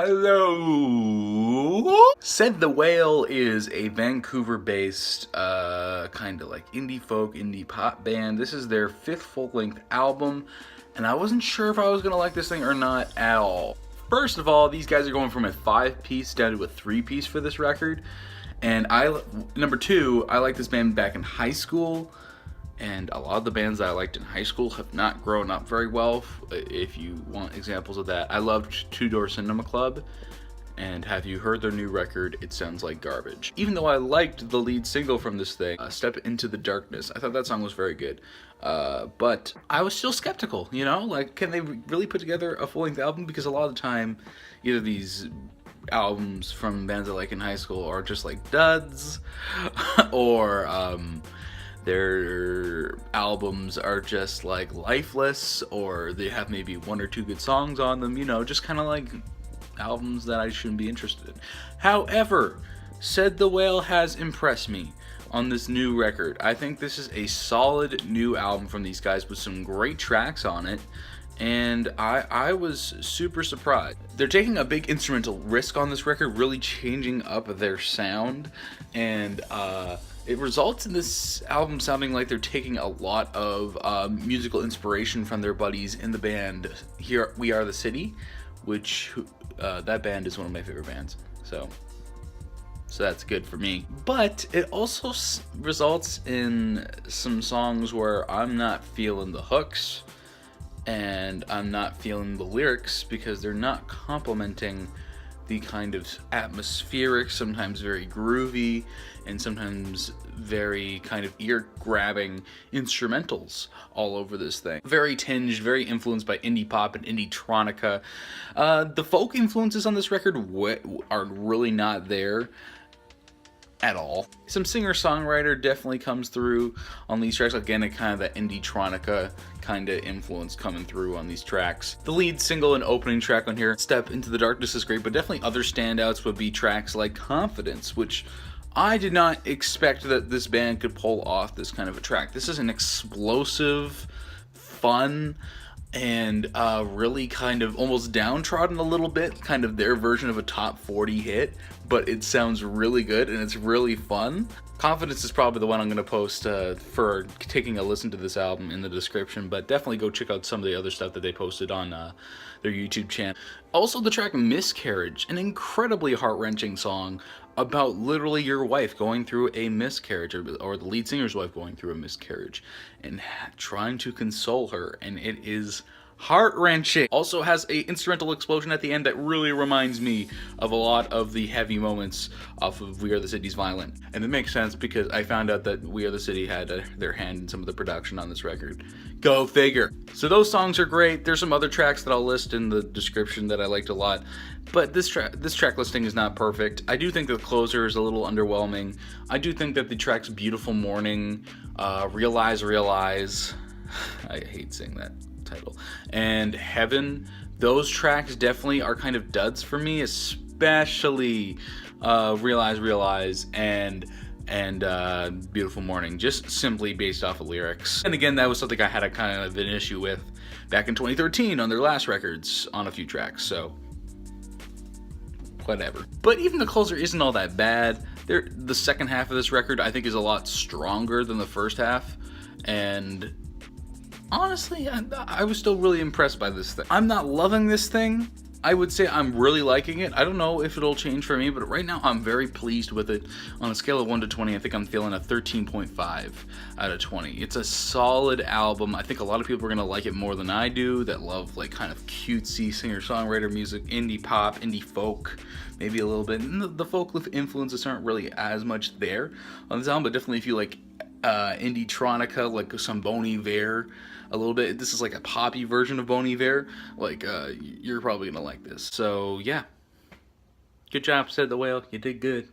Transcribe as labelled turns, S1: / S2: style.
S1: Hello? Said the Whale is a Vancouver-based, kind of like indie folk, indie pop band. This is their 5th full-length album, and I wasn't sure if I was gonna like this thing or not at all. First of all, these guys are going from a 5-piece down to a 3-piece for this record, and number two, I liked this band back in high school. And a lot of the bands that I liked in high school have not grown up very well. If you want examples of that, I loved Two Door Cinema Club, and have you heard their new record? It sounds like garbage. Even though I liked the lead single from this thing, Step Into the Darkness, I thought that song was very good. But I was still skeptical, you know? Like, can they really put together a full-length album? Because a lot of the time, either these albums from bands I like in high school are just like duds, or their albums are just like lifeless, or they have maybe 1 or 2 good songs on them, you know, just kind of like albums that I shouldn't be interested in. However, Said the Whale has impressed me on this new record. I think this is a solid new album from these guys with some great tracks on it, and I was super surprised. They're taking a big instrumental risk on this record, really changing up their sound, and it results in this album sounding like they're taking a lot of musical inspiration from their buddies in the band Here We Are the City, which that band is one of my favorite bands. So that's good for me. But it also results in some songs where I'm not feeling the hooks and I'm not feeling the lyrics because they're not complementing the kind of atmospheric, sometimes very groovy, and sometimes very kind of ear-grabbing instrumentals all over this thing. Very tinged, very influenced by indie pop and indie tronica. The folk influences on this record are really not there at all. Some singer-songwriter definitely comes through on these tracks. Again, kind of that indie tronica kind of influence coming through on these tracks. The lead single and opening track on here, Step Into the Darkness, is great, but definitely other standouts would be tracks like Confidence, which I did not expect that this band could pull off this kind of a track. This is an explosive, fun, and really kind of almost downtrodden a little bit, kind of their version of a top 40 hit, but it sounds really good and it's really fun. Confidence is probably the one I'm going to post for taking a listen to this album in the description, but definitely go check out some of the other stuff that they posted on their YouTube channel. Also, the track Miscarriage, an incredibly heart-wrenching song about literally your wife going through a miscarriage, or the lead singer's wife going through a miscarriage, and trying to console her, and it is heart-wrenching. Also has a instrumental explosion at the end that really reminds me of a lot of the heavy moments off of We Are the City's Violent. And it makes sense because I found out that We Are the City had their hand in some of the production on this record. Go figure. So those songs are great. There's some other tracks that I'll list in the description that I liked a lot, but this track listing is not perfect. I do think the closer is a little underwhelming. I do think that the tracks Beautiful Morning, Realize, I hate saying that title, and Heaven, those tracks definitely are kind of duds for me, especially Realize and Beautiful Morning, just simply based off of lyrics. And again, that was something I had a kind of an issue with back in 2013 on their last records on a few tracks, so whatever. But even the closer isn't all that bad. The second half of this record I think is a lot stronger than the first half, and honestly, I was still really impressed by this thing. I'm not loving this thing. I would say I'm really liking it. I don't know if it'll change for me, but right now I'm very pleased with it. On a scale of 1 to 20, I think I'm feeling a 13.5 out of 20. It's a solid album. I think a lot of people are gonna like it more than I do, that love like kind of cutesy singer-songwriter music, indie pop, indie folk, maybe a little bit. And the folk influences aren't really as much there on this album, but definitely if you like indie tronica, like some Bon Iver a little bit, this is like a poppy version of Bon Iver, like you're probably gonna like this. So yeah, good job, Said the Whale, you did good.